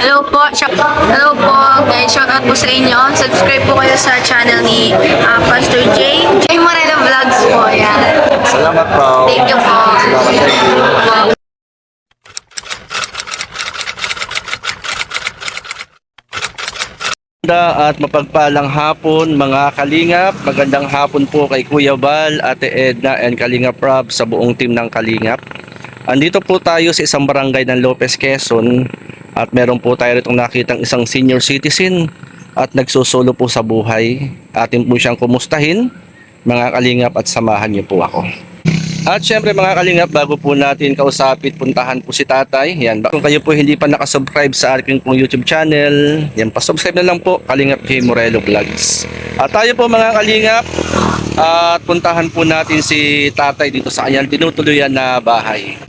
Hello po guys, shoutout po sa inyo. Subscribe po kayo sa channel ni Pastor J Moreno Vlogs po. Yan. Salamat po. Thank you po. Salamat, thank you. At mapagpalang hapon mga Kalingap. Magandang hapon po kay Kuya Val, Ate Edna and Kalingap Rob sa buong team ng Kalingap. Andito po tayo sa isang barangay ng Lopez, Quezon at meron po tayo ritong nakitang isang senior citizen at nagsusulo po sa buhay. Atin po siyang kumustahin mga Kalingap at samahan niyo po ako. At syempre mga Kalingap, bago po natin kausapin, puntahan po si Tatay. Yan, kung kayo po hindi pa nakasubscribe sa aking pong YouTube channel, yan, pasubscribe na lang po, Kalingap J Moreno Vlogs. At tayo po mga Kalingap, at puntahan po natin si Tatay dito sa kanyang tinutuluyan na bahay.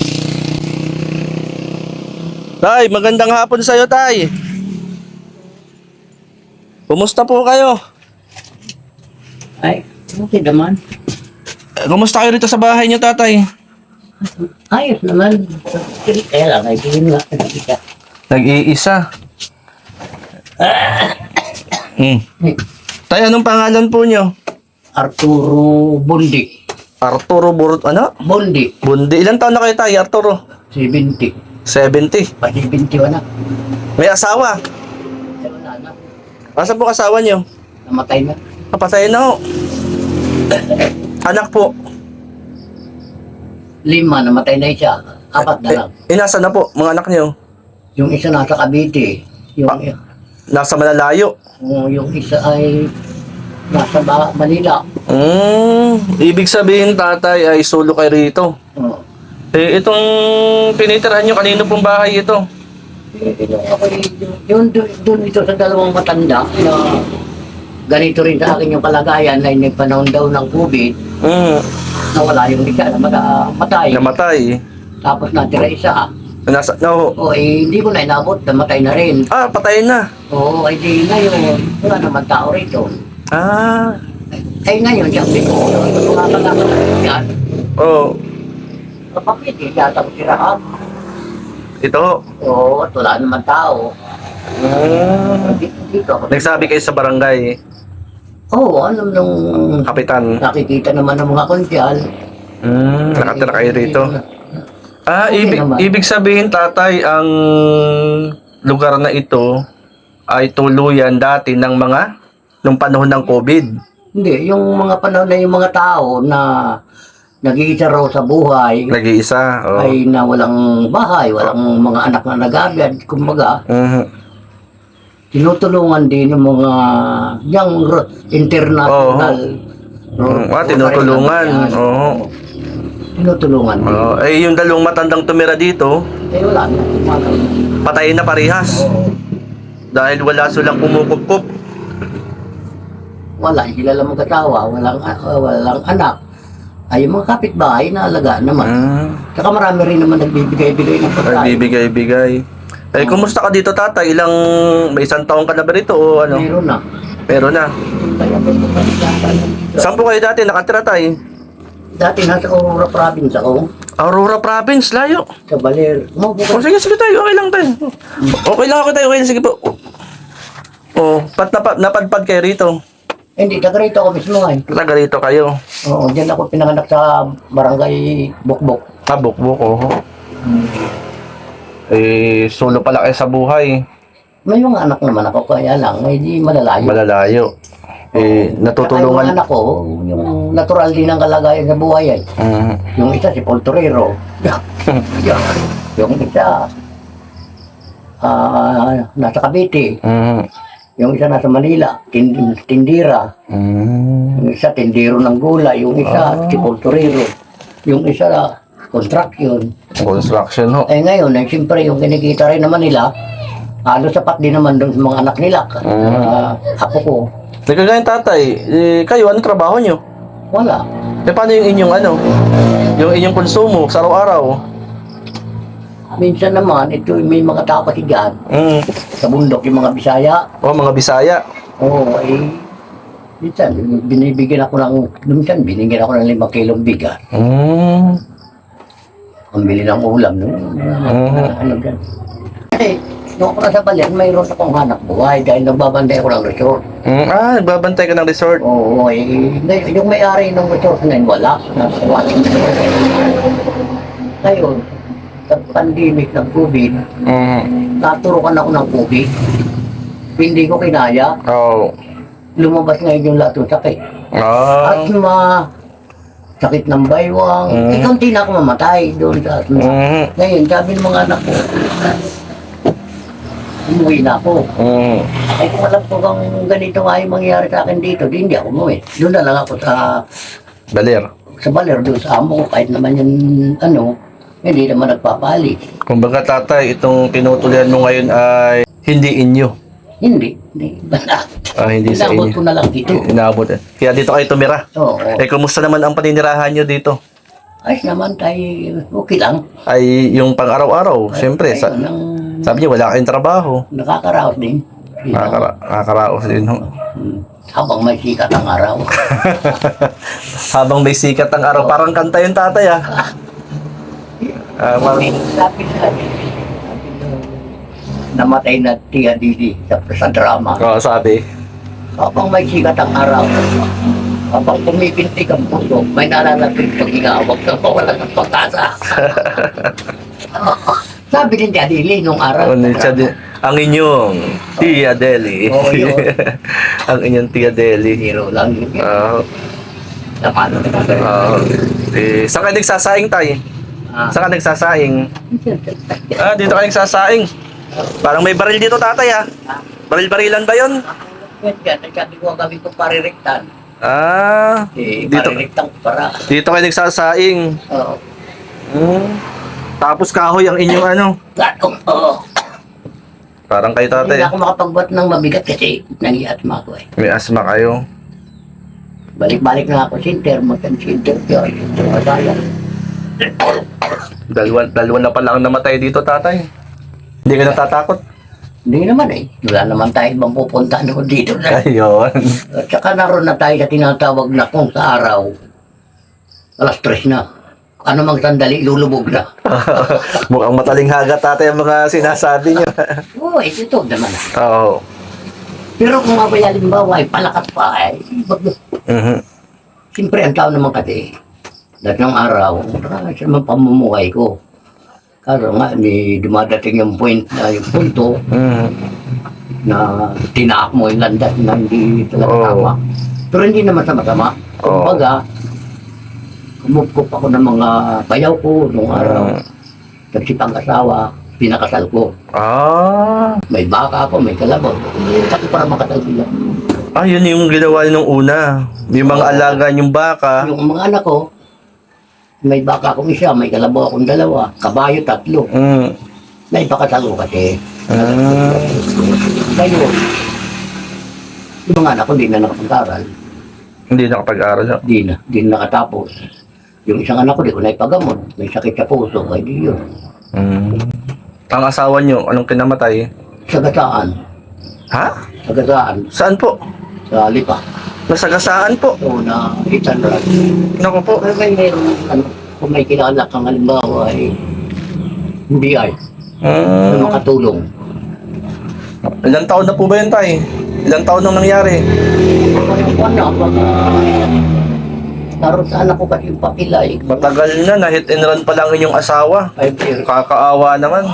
Tay, magandang hapon sa iyo, Tay. Kumusta po kayo? Ay, okay naman. Kumusta kayo rito sa bahay niyo, Tatay? Ayos naman. Kaya lang, ay hindi nga nakikita. Nag-iisa. Tay, anong pangalan po niyo? Arturo Bondi. Arturo ano? Bondi. Bundi. Ilan taon na kayo, Tay, Arturo? 70. 70. Pati 21 na. May asawa? Ay, wala na. Asan po asawa niyo? Namatay na. Kapatay na ho. Anak po? 5, namatay na isa. 4 na lang. Inasa na po, mga anak niyo? Yung isa nasa Cavite. Yung, Nasa malalayo. yung isa ay nasa Manila. Ibig sabihin, Tatay, ay sulo kayo rito. Oh. Itong tinitirahan niyo, kanino pong bahay ito? Yung doon ito sa dalawang matanda na ganito rin sa akin yung kalagayan na panahon daw ng COVID, nawala yung isa na matay. Namatay. Tapos natira isa. No. O hindi ko na inabot, namatay na rin. Patay na. Oo, ay di ngayon, wala naman tao rito. Ay ngayon, sabi ko, mga kalagayan yan, kapapit, yata ko siraan. Ito. Oo, at wala naman tao. Dito ako. Nagsabi kayo sa barangay, Oo, alam nung kapitan. nakikita naman ng mga konsyal. Nakatira kayo rito. Okay naman. Ibig sabihin, Tatay, ang lugar na ito ay tuluyan dati ng nung panahon ng COVID. Hindi, yung mga panahon na yung mga tao na nag-iisa raw sa buhay, Nag-iisa. ay na walang bahay, walang mga anak na nag-abiyad, kumbaga, tinutulungan din yung mga yung international. Tinutulungan. Tinutulungan din. Yung dalawang matandang tumira dito, Wala na. patay na parehas. Dahil wala silang kumukup-kup. Wala, sila lang mag-asawa, walang anak. Ay, yung mga kapitbahay na alagaan naman. Saka marami rin naman nagbibigay-bigay ng pagkain. Nagbibigay-bigay. Kumusta ka dito, Tatay? May isang taon ka na ba rito o ano? Meron na. Meron na. Kaya may Saan po kayo dati nakatira, Tay? dati nasa Aurora Province ako. Aurora Province, layo. Sa Baler. Sige tayo, okay lang tayo. Okay lang ako tayo, okay lang, sige po. Napadpad kayo rito. Hindi, taga rito ako mismo ay. Taga rito kayo. Oo, dyan ako pinanganak sa barangay Bukbok. Bukbok, solo pala kayo sa buhay. May mga anak naman ako, kaya lang, hindi malalayo. Malalayo. Natutulungan. Yung anak ko, yung natural din ang kalagayan sa buhay ay. Yung isa si Paul Torero. Yung isa, nasa Cavite. Yung isa nasa Manila, tindira. Yung isa tindiro ng gulay, yung isa si Paul Torero. Yung isa construction. Construction, ho. Ngayon, siyempre yung kinikita rin naman nila, halos sapat din naman doon sa mga anak nila. Ako ko. Nagkagayon, Tatay, kayo, ano trabaho nyo? Wala. Paano yung inyong yung inyong konsumo sa araw-araw? Minsan naman, ito may mga tao kasi dyan. Sa bundok, yung mga Bisaya. Mga Bisaya. Oo, minsan, binibigyan ako minsan, binigyan ako ng 5 kilong bigas. Ang bili ng ulam, no? Ano yan? Doon ako na sa Baler, mayroon akong hanap buhay dahil nagbabantay ako ng resort. Nagbabantay ka ng resort. Oo, yung may-ari ng resort na yun, wala. Nasa Washington. Ngayon, sa pandemic ng COVID, naturukan ako ng COVID. Hindi ko kinaya. Oh. Lumabas ngayon yung lahat ng sakit. Asma, sakit ng baywang. Ikaw hindi na ako mamatay doon sa asma. Ngayon, sabi ng mga anak ko, umuwi na ako. Ay kung alam ko kung ganito nga yung mangyayari sa akin dito, di hindi ako umuwi. Doon na lang ako Baler. sa Baler, doon sa amo ko, kahit naman yung hindi naman nagpapali. Kumbaga tatay, itong tinutuloyan mo ngayon ay hindi inyo. Hindi. Hindi sa Inabot inyo. ko na lang dito. Inaabot. Kaya dito kayo tumira. Oo. Kumusta naman ang paninirahan nyo dito? Ayos naman tayo, okay lang. Ay, yung pang-araw-araw, siyempre. Sabi niyo, wala kayong trabaho. Nakakaraos din. Nakakaraos din. Ho. Habang may sikat ang araw. Habang may sikat ang araw, parang kanta yung tatay ah. Sabi sa namatay na Tia Didi sa drama. Sabi. Habang may sikat ang araw, habang pumipintik ang puso, may nalalapit pag inaawag ka, wala kang pag-asa. Sabi din Tia Dili nung araw. Ang inyong Tia Deli. Oo, yun. Ang inyong Tia Deli. Hero lang yun. Napano na Saan ka nagsasaing tayo? Saan ka nagsasaing? Dito ka nagsasaing. Parang may baril dito tatay ah. Baril-barilan ba yun? Sabi ko kami kung paririktan. Dito, Paririktan ko para. dito kayo nagsasaing. Oo. Tapos kahoy ang inyong ano. Gatong, oo. Parang kayo Hindi tatay. na ako makapagbuhat ng mabigat kasi nangiasma ko eh. May asma kayo. Balik-balik na ako center, center yun. Masaya. Dalawa na pala ang namatay dito tatay. Hindi ka natatakot? Hindi naman eh. Wala naman tayo ibang pupunta doon dito na. Ayun. At saka naroon na tayo sa tinatawag na kung sa araw. Alas 3 na. Ano mang sandali, lulubog na. Mukhang mataling haga tatay ang mga sinasabi niyo. Oo, ito naman. Oo. Pero kung ako halimbawa ay palakas pa ay siyempre ang tao naman kasi lahat ng araw, siya naman pamumuhay ko. Kaso nga, dumadating yung punto na tinaak mo yung landas na hindi talaga tama. Pero hindi naman sama-sama. Kumbaga, kumupkup ako ng mga bayaw ko nung araw. Nagsipang-asawa, pinakasal ko. May baka ako, may kalabaw. Pati para makasal sila. Yun yung ginawa niyo nung una. Yung mga alaga yung baka. Yung mga anak ko, may baka akong isa, may kalabaw akong dalawa, kabayo 3. May pakasal ko kasi. Ngayon, yung mga anak ko hindi na nakapag-aral. Hindi nakapag-aral. Di na nakatapos. Yung isang anak ko, di ko na ipagamot. May sakit sa puso, ay di yun. Ang asawa niyo, anong kinamatay? Sagasaan. Ha? Sagasaan. Saan po? Sa Lipa. Nasagasaan po. So, na itan rin. Naku po. Pero may meron, kung may kilala kang halimbawa ay BI. Na makatulong. Ilang taon na po ba yun tay? Ilang taon nang nangyari? Naroon sa anak ko kasi yung papilay. Matagal na, na-hit and run pa lang inyong asawa. 5 years. Kakaawa naman.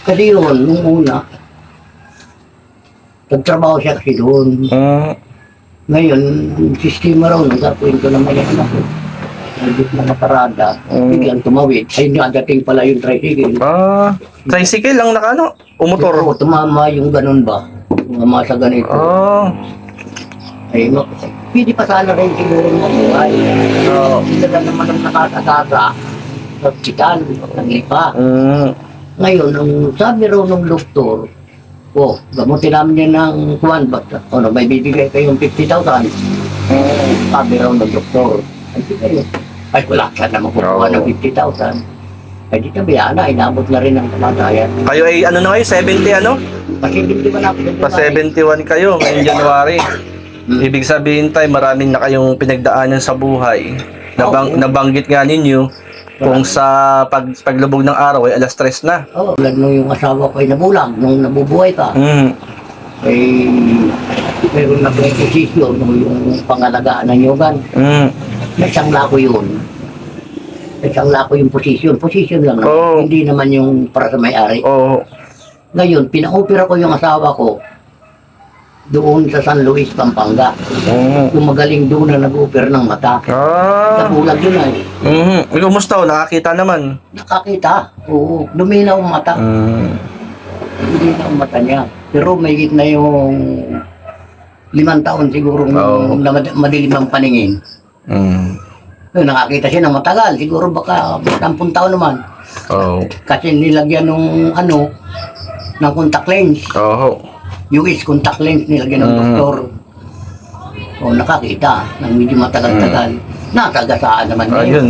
Kasi yun, nung una, nagtrabaho siya kasi doon. Ngayon, sistema raw, nagkapuin ko na may anak ko. Nagdit na naparada, biglang tumawid. Ay, nadating pala yung tricycle. Tricycle lang nakano? Umotor. Pero tumama yung ganun ba? Tumama sa ganito. Ay, pwede pa sana rin siguro mabuhay. Sila lang naman ang nakakagasa sa hospital, ng Lipa. Ngayon, ang sabi raw ng doktor, gamutin namin yan ng kuwan, may bibigay kayong 50,000. Sabi raw ng doktor, ay wala ka naman kukuha ng 50,000. Ay di tabihan na, inabot na rin ang kamatayan. Kayo ay ano na kayo? 70 ano? Pa-70 ba na? Pa-71 kayo ngayong January. Ibig sabihin tayo, maraming na kayong pinagdaanan sa buhay. Nabanggit nga ninyo, Kung sa paglubog ng araw ay alas 3 na. Oo, tulad nung yung asawa ko ay nabulang, nung nabubuhay pa. Eh, meron na posisyon nung yung pangalagaan ng yogan. May isang lako yun. May isang lako yung posisyon. Posisyon lang. Oo. Hindi naman yung para sa may-ari. Oo. Ngayon, pina-opera ko yung asawa ko doon sa San Luis, Pampanga. Yung magaling doon na nag-opera ng mata. Nabulag yun ay. Kumusta o? Nakakita naman. Nakakita. Oo. Luminaw ang mata. Luminaw ang mata niya. Pero may na yung 5 taon siguro Oo. na madilim ang paningin. Yun, nakakita siya ng matagal. Siguro baka 10 taon naman. Oo. Kasi nilagyan ng ng contact lens. Oo. US contact lens nilagyan ng doktor. O nakakita ng medyo matagal-tagal. Nakagasaan naman niya. Ayun.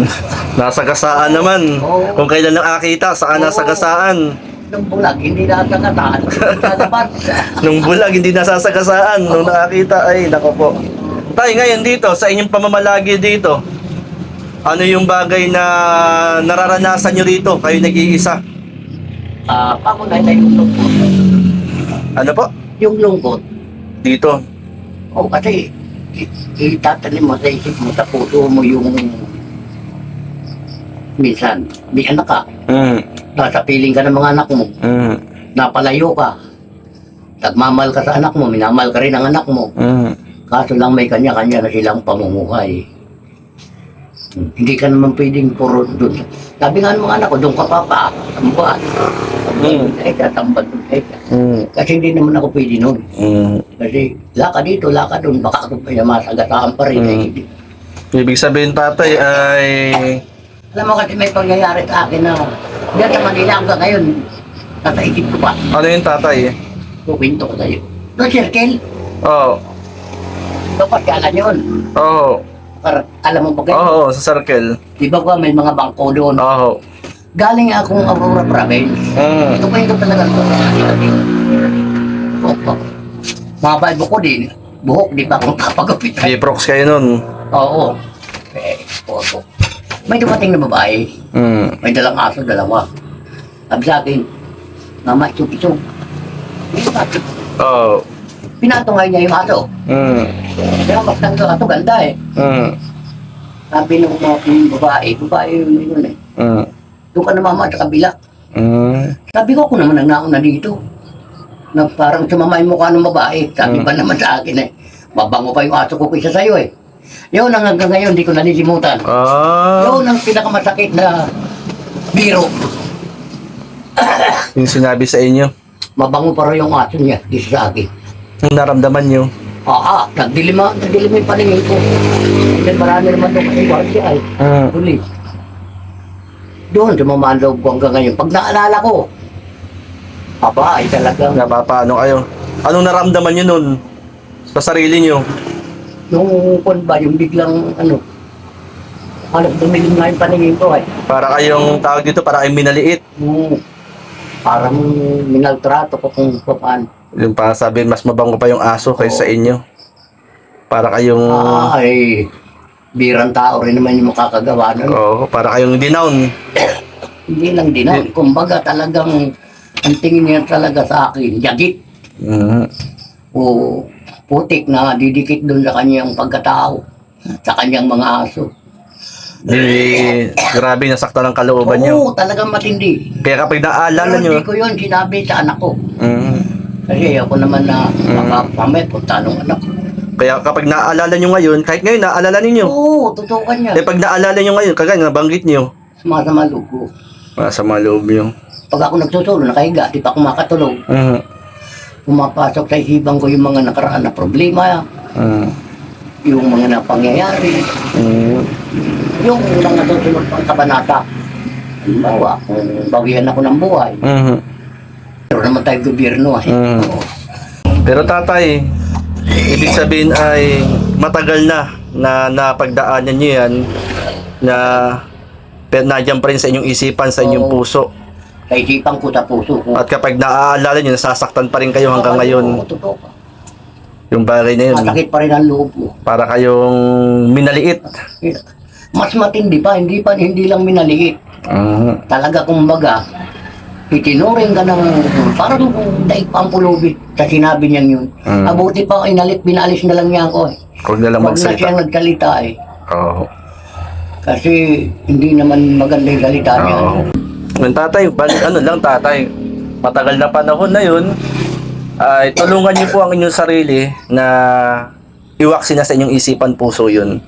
Nasagasaan naman. Oo. Kung kailan nakakita, saan nasagasaan. Nung bulag, hindi nakagasaan. Dapat. Nung bulag, hindi nasasagasaan. Nung nakakita, ay, nako po. Tay, ngayon dito, sa inyong pamamalagi dito, ano yung bagay na nararanasan nyo rito? Kayo nag-iisa. Pakunay na yung lungkot. Ano po? Yung lungkot. Dito. O kasi, itatanim mo sa isip mo, sa puso mo yung minsan, may anak ka, nasa piling ka ng mga anak mo, napalayo ka, nagmamahal ka sa anak mo, minamahal ka rin ang anak mo, kaso lang may kanya-kanya na silang pamumuhay. Hindi ka naman pwedeng puro doon. Sabi nga ng mga anak ko, doon ka papa, tambuhan. Tambad doon ka. Kasi hindi naman ako pwede noon. Kasi laka dito, laka doon, baka ako pa masagasaan pa rin. Ibig sabihin, tatay, ay... Alam mo kasi may pangyayari sa akin na diyan sa Manila hanggang ngayon, nasa isip ko pa. Ano yung tatay? Kukwento ko sa'yo. Doon circle, Oo. doon pasyalan yun. Oo. Alam mo ba kayo? Oo, sa circle. Di ba ba may mga bangko doon? Oo. Galing akong Aurora Province. Ito pa yung talaga ito. Mga balbo ko din. Buhok, di ba akong papagupitan? G-Prox kayo nun. Oo. Opo. May dumating na babae. May dalang aso, dalawa. Sabi sa akin, Mama, isog-isog. Oo. Pinatungay niya yung aso. Kaya mas nang aso, ganda eh. Sabi ng babae yun eh. Doon ka na mama sa kabila. Sabi ko, ako naman ang nauna dito. Na parang sumamay mukha ng babae. Sabi pa naman sa akin eh, mabango pa yung aso ko kaysa sa'yo eh. Yun ang hanggang ngayon, di ko nalilimutan. Yun ang pinakamasakit na biro. Yung sinabi sa inyo. Mabango pa rin yung aso niya, kaysa sa akin. Yung naramdaman nyo. Nagdilim yung paningin ko. Then marami naman doon kasi siya ay. Huli. Doon, sumamaan loob ko hanggang ngayon. Pag naalala ko, ay talagang. Napapaano kayo? Anong naramdaman nyo nun? Sa sarili nyo? Yung ba, yung biglang dumilim nga yung paningin ko ay. Para kayong tawag dito, para kayong minaliit. Parang minaltrato ko kung paano. Yung parang sabi, mas mabango pa yung aso kaysa sa inyo. Para kayong... Ay, birang tao rin naman yung makakagawa nun. Oo, para kayong dinown. Hindi lang din. Kumbaga talagang, ang tingin niya talaga sa akin, yagit. O putik na didikit doon sa kanyang pagkatao, sa kanyang mga aso. Grabe, nasaktan ang kalooban nyo. Oo, talagang matindi. Kaya kapag naaalala Pero nyo... hindi ko yun sinabi sa anak ko. Kasi ako naman na makapamay kung tanong anak ko. Kaya kapag naaalala nyo ngayon, kahit ngayon naaalala ninyo. Oo, totoo ka niya. Pag naaalala nyo ngayon, kagaya nabanggit nyo. Sumasama loob ko. Masama loob nyo. Pag ako nagsusulo, nakahiga, di pa ako makatulog. Pumapasok sa isipan ko yung mga nakaraan na problema, yung mga napangyayari, yung mga susunod pang kabanata. Halimbawa, kung bawihan ako ng buhay, pero naman tayo gobyerno Oo. Pero tatay, ibig sabihin ay matagal na napagdaanan nyo yan na nandiyan pa rin sa inyong isipan, sa inyong puso. Sa isipan ko, sa puso ko. At kapag naaalala nyo, nasasaktan pa rin kayo hanggang ngayon. Oo, totoo ka. Yung bagay na yun, Masakit pa rin ang loob mo. para kayong minaliit. mas matindi pa, hindi lang minaliit. Talaga kumbaga, itinuring ka ng parang daig pa ang pulubi sa sinabi niyan yun. Abuti pa pinalis na lang niya ako eh. Huwag na lang Huwag na magsalita. siyang nagsalita eh. Oo. Kasi hindi naman maganda yung salita niya. Oo. Yung tatay, ano lang tatay, matagal na panahon na yun, ay tulungan niyo po ang inyong sarili na iwaksin na sa inyong isipan, puso yun.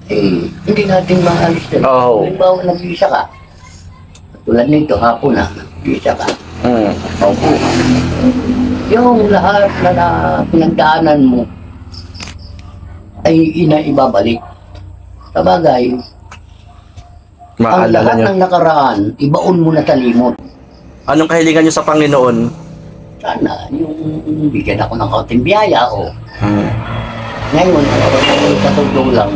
Eh, hindi natin maalis din. Oo. Halimbawa, nag-isa ka. Tulad nito, hapon na, nag-isa ka. Opo. Yung lahat na pinagdaanan mo ay ibabalik. Sabagay, ang Maalala lahat niyo. ng nakaraan, ibaon mo na sa limot. Anong kahilingan niyo sa Panginoon? Sana, yung bigyan ako ng kaunting biyaya o. Ngayon, sa tugtog lang,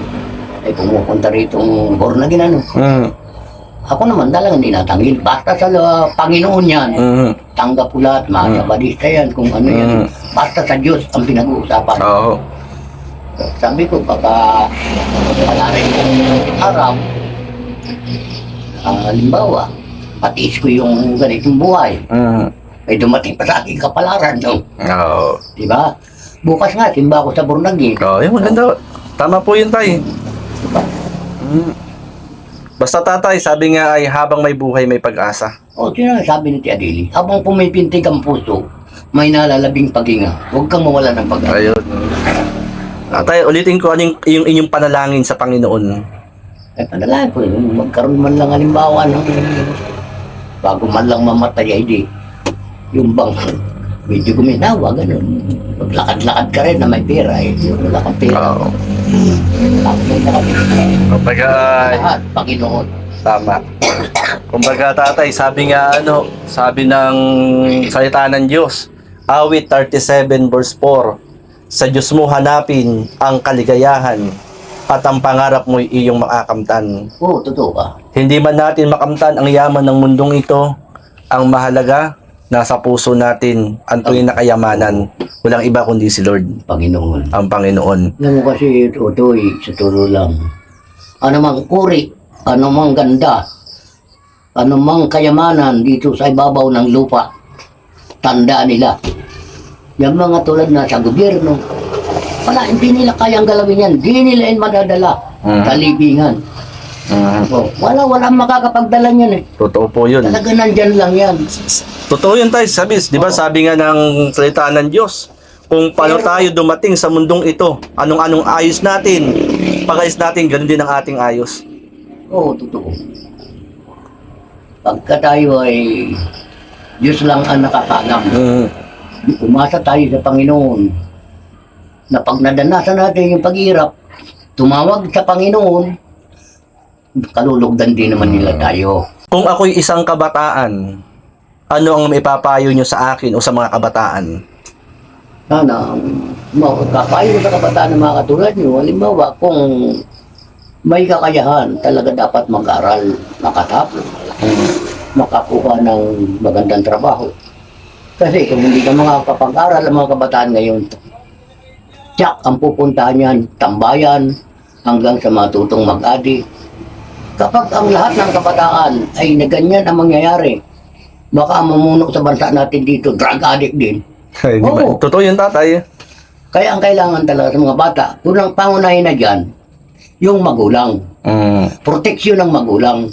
ay pumupunta rito ang bornagin ano. Ako naman talagang hindi natangil. Basta sa Panginoon yan. Tanggap ko lahat, mga kabadista yan, kung ano yan. Basta sa Diyos ang pinag-uusapan. Oo. Sabi ko, baka palarin ko ng araw, halimbawa, patiis ko yung ganitong buhay. Ay dumating pa sa aking kapalaran, no? Oo. Diba? Bukas nga, simba ako sa Bornagin. Oo, yun maganda. Tama po yun, tay. Diba? Basta tatay, sabi nga ay habang may buhay, may pag-asa. O, sino nga sabi ni Tia Adili? Habang pumipintig ang puso, may nalalabing paghinga. Huwag kang mawala ng pag-asa. Ayun. Tay, ulitin ko ano yung inyong panalangin sa Panginoon. Ay, panalangin ko, magkaroon man lang halimbawa ng bago man lang mamatay, ay di. Yung bang medyo guminawa, ganun. Maglakad-lakad ka rin na may pera, eh. Wala kang pera. Oo. Kumbaga, lahat, Panginoon. Tama. Kumbaga tatay, sabi nga sabi ng salita ng Diyos, awit 37 verse 4, sa Diyos mo hanapin ang kaligayahan at ang pangarap mo'y iyong makakamtan. Oo, totoo ka. Hindi man natin makamtan ang yaman ng mundong ito, ang mahalaga, nasa puso natin ang tunay na kayamanan. Walang iba kundi si Lord, Panginoon. ang Panginoon. Alam mo kasi, Totoy, sa turo lang, anumang uri, anumang ganda, anumang kayamanan dito sa ibabaw ng lupa, tandaan nila. Yung mga tulad na sa gobyerno, wala, hindi nila kayang galawin yan. Hindi nila yan madadala sa libingan. Oh, walang makakapagdala niyan eh. Totoo po yun. Talaga nandyan lang yan. Totoo yun tayo, di ba sabi nga ng salita ng Diyos, kung paano tayo dumating sa mundong ito, anong ayos natin, pag-ayos natin, ganun din ang ating ayos. Oo, totoo. Pagka tayo ay Diyos lang ang nakakalam. Umasa tayo sa Panginoon na pag nadanasan natin yung paghirap, tumawag sa Panginoon, kalulugdan din naman nila tayo. Kung ako'y isang kabataan, ano ang maipapayo nyo sa akin o sa mga kabataan? Sana, kapayo sa kabataan ng mga katulad nyo, halimbawa, kung may kakayahan, talaga dapat mag-aral, makatapos, makakuha ng magandang trabaho. Kasi kung hindi ka makakapag-aral ang mga kabataan ngayon, tiyak ang pupuntahan yan, tambayan, hanggang sa matutong mag-adi. Kapag ang lahat ng kabataan ay na ganyan ang mangyayari, baka ang mamuno sa bansa natin dito, drug addict din. Ay, di ba? Oo. Totoo yun tatay. Kaya ang kailangan talaga sa mga bata, unang pangunahin na dyan, yung magulang. Proteksyon ng magulang.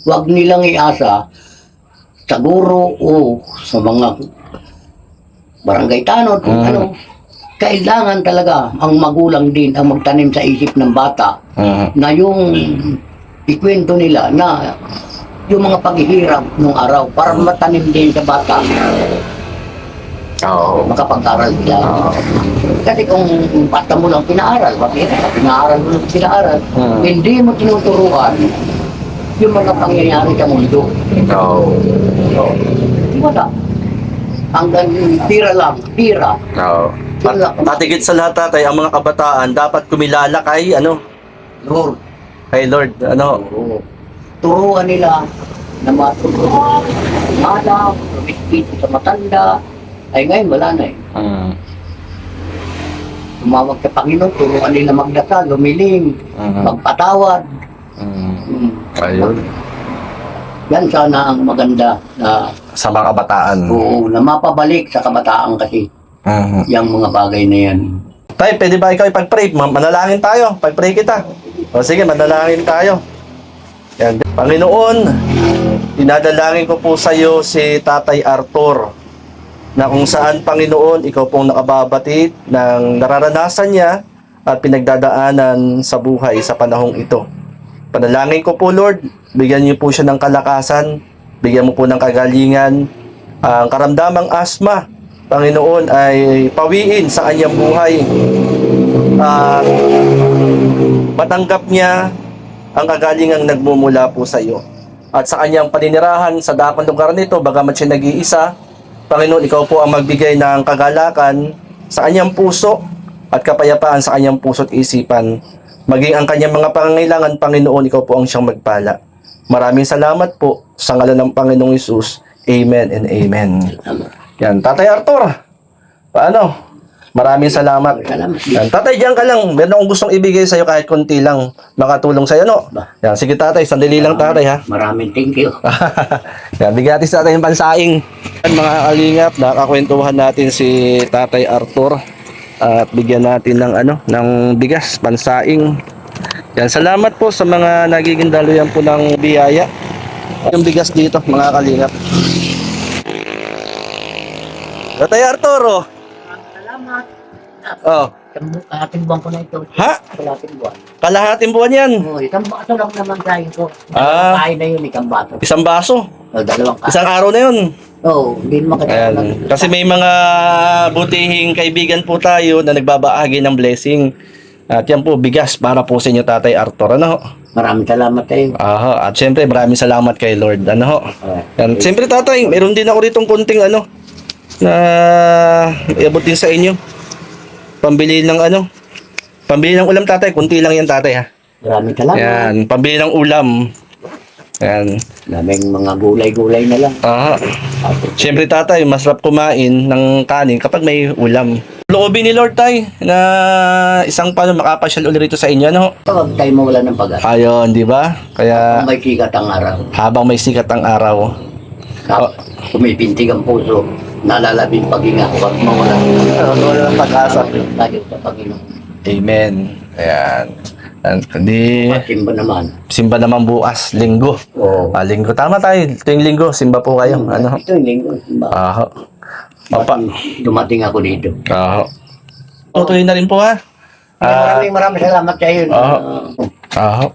Huwag nilang iasa sa guro o sa mga barangay tanod, kung ano. Kailangan talaga ang magulang din ang magtanim sa isip ng bata na yung ikwento nila na yung mga paghihirap ng araw para matanim din sa bata. Oo. Makapag-aral sila. Kasi kung basta mo lang pinaaral, pinaaral mo lang pinaaral, hindi mo tinuturuan yung mga pangyayari sa mundo. Oo. So, wala. Hanggang tira lang, tira. Oo. Patigit sa lahat tatay, ang mga kabataan dapat kumilala kay Lord, kay Lord, oo. Turuan nila na maturuan, alam, rumispito sa matanda. Ay ngayon, wala na eh. Tumawag sa Panginoon, turuan nila magdasal, lumiling, magpatawad. Ayun. Yan sana ang maganda na Sa mga kabataan. na mapabalik sa kabataan kasi yung mga bagay na yan. Tay, pwede ba ikaw ipag-pray? Manalangin tayo. Pag-pray kita. O sige, manalangin tayo. Yan. Panginoon, dinadalangin ko po sa iyo si Tatay Arthur na kung saan, Panginoon, ikaw pong nakababatid ng nararanasan niya at pinagdadaanan sa buhay sa panahong ito. Panalangin ko po, Lord, bigyan niyo po siya ng kalakasan, bigyan mo po ng kagalingan, ang karamdamang asma, Panginoon, ay pawiin sa kanyang buhay. At matanggap niya ang kagalingang nagmumula po sa iyo. At sa kanyang paninirahan sa dakong lugar nito, bagamat siya nag-iisa, Panginoon, ikaw po ang magbigay ng kagalakan sa kanyang puso at kapayapaan sa kanyang puso at isipan. Maging ang kanyang mga pangangailangan, Panginoon, ikaw po ang siyang magpala. Maraming salamat po sa ngalan ng Panginoong Hesus. Amen and amen. Yan, Tatay Arthur. Paano? Maraming salamat. Salamat. Yan, Tatay, diyan ka lang. Meron akong gustong ibigay sa'yo kahit konti lang. Makatulong sa'yo, no? Yan, sige Tatay, sandali lang Tatay, ha? Maraming thank you. Yan, bigyan natin sa Tatay yung pansaing. Yan, mga kalingap, nakakwentuhan natin si Tatay Arthur. At bigyan natin ng ng bigas, pansaing. Yan, salamat po sa mga nagiging daluyan po ng biyaya. Yung bigas dito, mga kalingap. Tatay Arthur, oh. Salamat. Oh. Kalahating buwan ko na ito. Ha? Kalahating buwan. Kalahating buwan yan. Oo, isang baso lang naman tayo ko. Ah. Kain na yun, isang baso. Isang baso. O, dalawang kain. Isang araw na yun. Oo, hindi naman Ayan. Kasi may mga butihing kaibigan po tayo na nagbabahagi ng blessing. At yan po, bigas para po sa inyo, Tatay Arthur. Ano ho? Maraming salamat tayo. Aha. At syempre, maraming salamat kay Lord. Ano ho? Yan. Siyempre, Tatay, meron din ako ditong kunting na iabot din sa inyo. Pambili ng pambili ng ulam, Tatay. Kunti lang yan, Tatay, ha? Maraming salamat. Yan. Pambili ng ulam. Yan. Daming mga gulay-gulay na lang. Aha. Siyempre, Tatay, masarap kumain ng kanin kapag may ulam. Loobin ni Lord, Tay, na isang makapasyal ulit rito sa inyo, ano? Huwag tayo mawala ng pag-asa. Ayun, di ba? Kaya Kung may sikat ang araw. habang may sikat ang araw. Pumipintig ang puso. Nalalabing pag-inga. Huwag mawala. Wala ng pag-asa. Tayo sa Panginoon. Amen. Ayan. Hindi, Patimba naman. simba naman bukas, linggo. Oo. Linggo. Tama tayo. Ito yung linggo, simba po kayo. Ano? Ito yung linggo. Aha. Papa. Dumating ako dito. Aha. Tutuloy na rin po, ha? Maraming salamat sa iyo. Aha.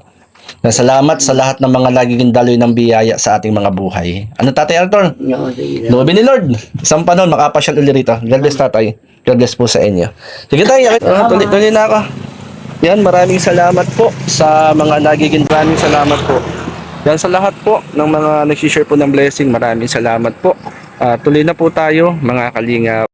Salamat sa lahat ng mga nagiging daloy ng biyaya sa ating mga buhay. Ano, Tatay Arthur? Loobin ni Lord. Isang panahon, makapasyal ulit rito. God bless, Tatay. God bless po sa inyo. Sige, Tay. Tuloy na ako. Yan, maraming salamat po sa mga nagiging. Maraming salamat po. Yan sa lahat po ng mga nag-share po ng blessing. Maraming salamat po. Tuloy na po tayo, mga kalingap.